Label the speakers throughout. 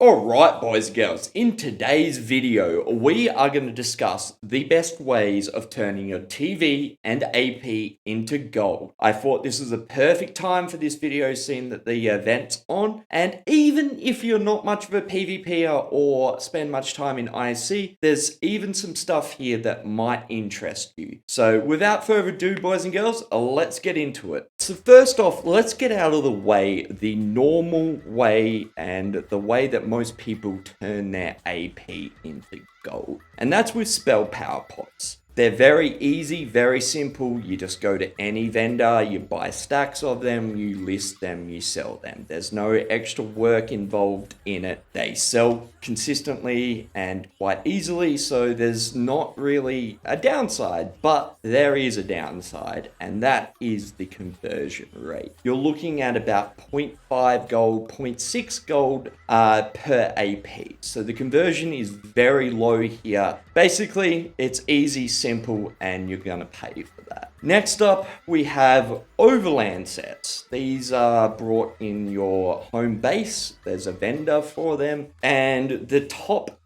Speaker 1: Alright boys and girls, in today's video we are going to discuss the best ways of turning your TV and AP into gold. I thought this was a perfect time for this video seeing that the event's on, and even if you're not much of a PvPer or spend much time in ISC, there's even some stuff here that might interest you. So without further ado boys and girls, let's get into it. So first off, let's get out of the way the normal way and the way that most people turn their AP into gold. And that's with spell power pots. They're very easy, very simple. You just go to any vendor, you buy stacks of them, you list them, you sell them. There's no extra work involved in it. They sell consistently and quite easily, so there's not really a downside, but there is a downside, and that is the conversion rate. You're looking at about 0.5 gold, 0.6 gold per AP. So the conversion is very low here. Basically, it's easy, simple, and you're gonna pay for that. Next up, we have overland sets. These are brought in your home base. There's a vendor for them, and the top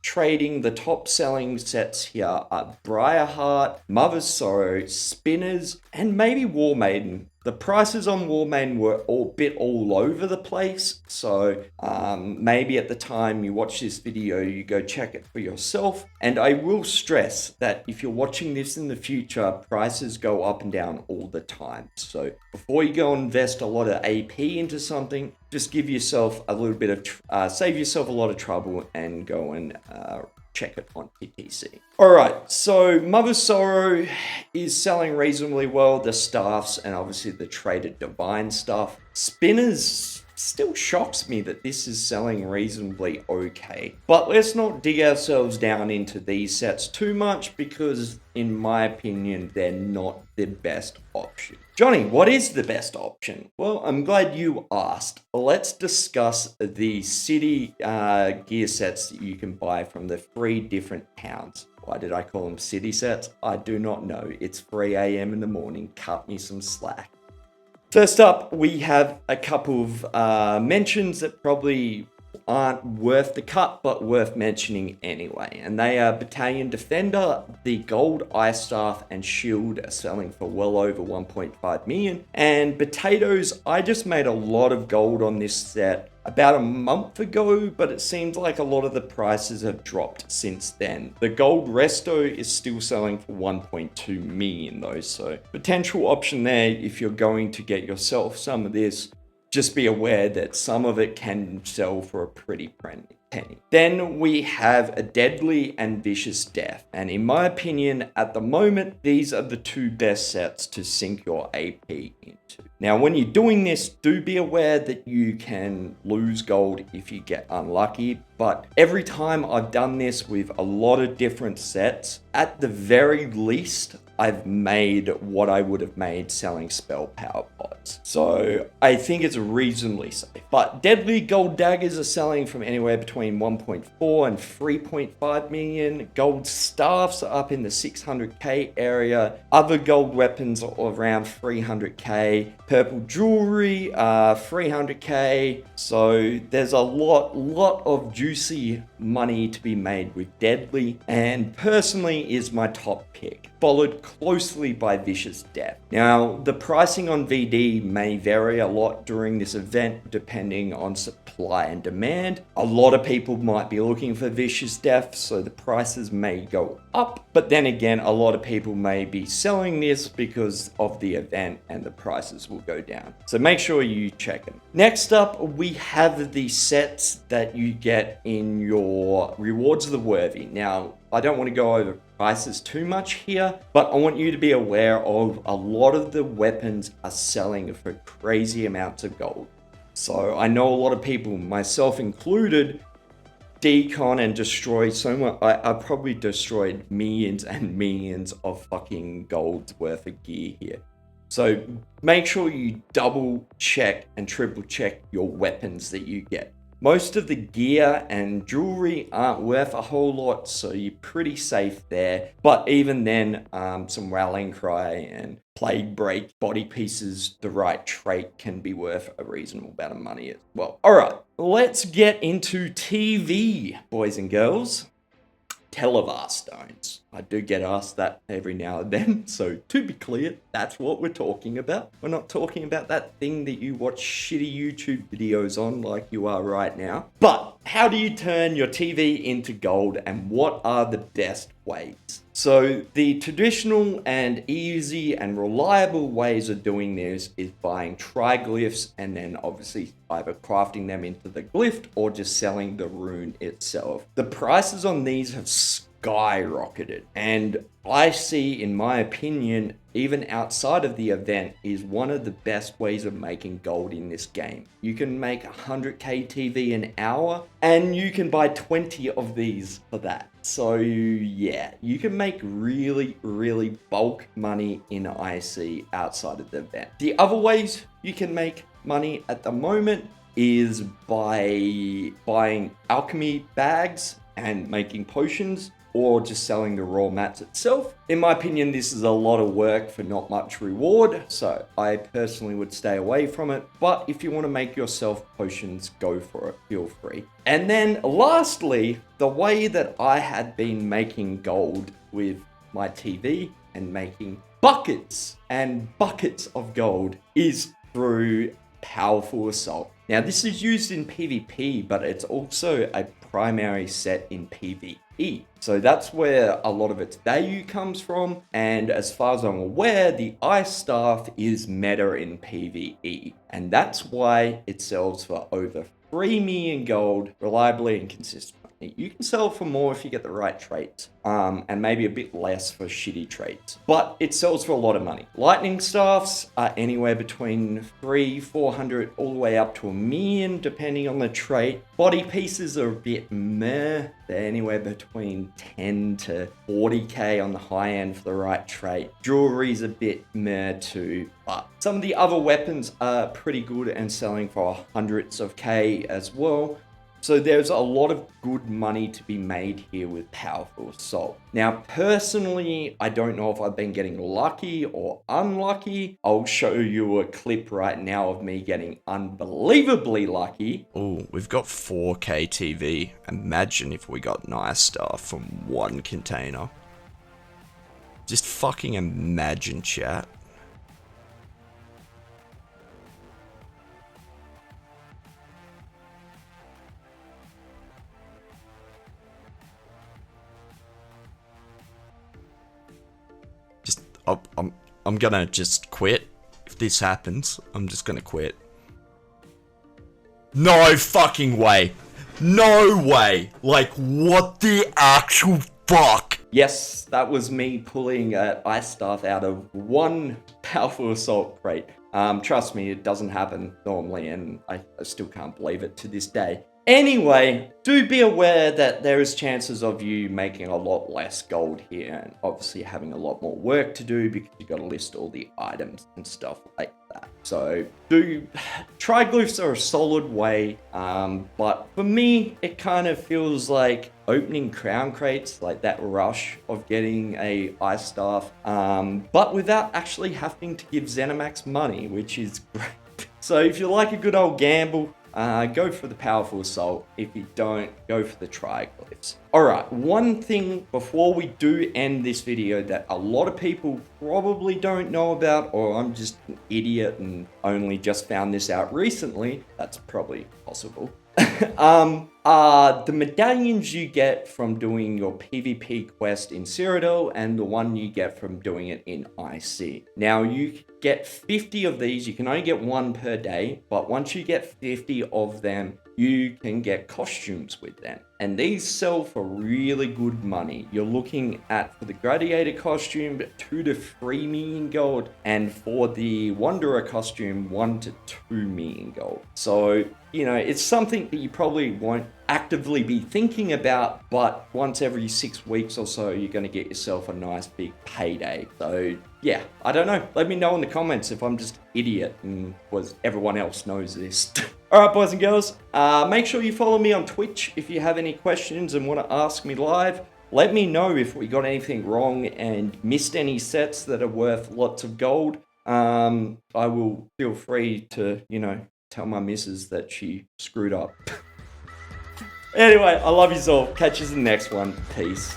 Speaker 1: selling sets here are Briarheart, Mother's Sorrow, Spinners, and maybe War Maiden. The prices on War Maiden were a bit all over the place, so maybe at the time you watch this video, you go check it for yourself. And I will stress that if you're watching this in the future, prices go up and down all the time. So before you go and invest a lot of AP into something, just give yourself a little bit of, save yourself a lot of trouble and go and check it on PTC. Alright, so Mother's Sorrow is selling reasonably well, the staffs and obviously the Traded Divine stuff. Spinners still shocks me that this is selling reasonably okay. But let's not dig ourselves down into these sets too much because in my opinion, they're not the best option. Johnny, what is the best option? Well, I'm glad you asked. Let's discuss the city gear sets that you can buy from the 3 different towns. Why did I call them city sets? I do not know. It's 3 a.m. in the morning. Cut me some slack. First up, we have a couple of mentions that probably aren't worth the cut, but worth mentioning anyway. And they are Battalion Defender, the Gold Ice Staff and Shield are selling for well over 1.5 million. And Potatoes, I just made a lot of gold on this set about a month ago, but it seems like a lot of the prices have dropped since then. The Gold Resto is still selling for 1.2 million though, so potential option there if you're going to get yourself some of this. Just be aware that some of it can sell for a pretty penny. Then we have a Deadly and Vicious Death. And in my opinion, at the moment, these are the 2 best sets to sink your AP into. Now, when you're doing this, do be aware that you can lose gold if you get unlucky. But every time I've done this with a lot of different sets, at the very least, I've made what I would have made selling spell power pots. So I think it's reasonably safe. But Deadly Gold Daggers are selling from anywhere between 1.4 and 3.5 million. Gold Staffs are up in the 600k area. Other gold weapons are around 300k. Purple Jewelry, 300k. So there's a lot of juicy money to be made with Deadly, and personally is my top pick, followed closely by Vicious Death. Now, the pricing on VD may vary a lot during this event depending on supply and demand. A lot of people might be looking for Vicious Death, so the prices may go up, but then again, a lot of people may be selling this because of the event and the prices will go down. So make sure you check them. Next up, we have the sets that you get in your Rewards of the Worthy. Now, I don't want to go over prices too much here, but I want you to be aware of a lot of the weapons are selling for crazy amounts of gold. So I know a lot of people, myself included, decon and destroy so much. I probably destroyed millions and millions of fucking gold's worth of gear here. So make sure you double check and triple check your weapons that you get. Most of the gear and jewelry aren't worth a whole lot, so you're pretty safe there. But even then, some rallying cry and plague break body pieces, the right trait can be worth a reasonable amount of money as well. All right, let's get into TV, boys and girls. Televar stones. I do get asked that every now and then, so to be clear, that's what we're talking about. We're not talking about that thing that you watch shitty YouTube videos on like you are right now. But how do you turn your TV into gold, and what are the best ways? So the traditional and easy and reliable ways of doing this is buying triglyphs and then obviously either crafting them into the glyph or just selling the rune itself. The prices on these have skyrocketed, and I see, in my opinion, even outside of the event, is one of the best ways of making gold in this game. You can make 100k TV an hour, and you can buy 20 of these for that. So yeah, you can make really, really bulk money in IC outside of the event. The other ways you can make money at the moment is by buying alchemy bags and making potions, or just selling the raw mats itself. In my opinion, this is a lot of work for not much reward, so I personally would stay away from it. But if you want to make yourself potions, go for it, feel free. And then lastly, the way that I had been making gold with my TV and making buckets and buckets of gold is through powerful assault. Now, this is used in PvP, but it's also a primary set in PvE. So that's where a lot of its value comes from. And as far as I'm aware, the Ice Staff is meta in PvE. And that's why it sells for over 3 million gold, reliably and consistently. You can sell for more if you get the right traits, and maybe a bit less for shitty traits. But it sells for a lot of money. Lightning staffs are anywhere between 300-400 all the way up to 1 million, depending on the trait. Body pieces are a bit meh. They're anywhere between 10 to 40k on the high end for the right trait. Jewelry's a bit meh too, but some of the other weapons are pretty good and selling for hundreds of K as well. So there's a lot of good money to be made here with powerful assault. Now, personally, I don't know if I've been getting lucky or unlucky. I'll show you a clip right now of me getting unbelievably lucky.
Speaker 2: Oh, we've got 4K TV. Imagine if we got nice stuff from one container. Just fucking imagine, chat. I'm gonna just quit. If this happens, I'm just gonna quit. No fucking way. No way. Like, what the actual fuck?
Speaker 1: Yes, that was me pulling Ice Staff out of one powerful assault crate. Trust me, it doesn't happen normally, and I still can't believe it to this day. Anyway, do be aware that there is chances of you making a lot less gold here, and obviously having a lot more work to do because you got to list all the items and stuff like that. So triglyphs are a solid way, but for me, it kind of feels like opening crown crates, like that rush of getting a Ice Staff, but without actually having to give Zenimax money, which is great. So if you like a good old gamble, go for the powerful assault. If you don't, go for the triglyphs. Alright, one thing before we do end this video that a lot of people probably don't know about, or I'm just an idiot and only just found this out recently, that's probably possible, are the medallions you get from doing your PvP quest in Cyrodiil and the one you get from doing it in IC. Now, you get 50 of these. You can only get one per day, but once you get 50 of them, you can get costumes with them. And these sell for really good money. You're looking at, for the Gladiator costume, 2 to 3 million gold, and for the Wanderer costume, 1 to 2 million gold. So, you know, it's something that you probably won't actively be thinking about, but once every 6 weeks or so, you're going to get yourself a nice big payday. So yeah, I don't know. Let me know in the comments if I'm just an idiot and was everyone else knows this. Alright, boys and girls, make sure you follow me on Twitch if you have any questions and want to ask me live. Let me know if we got anything wrong and missed any sets that are worth lots of gold. I will feel free to, tell my missus that she screwed up. Anyway, I love you all. Catch you in the next one. Peace.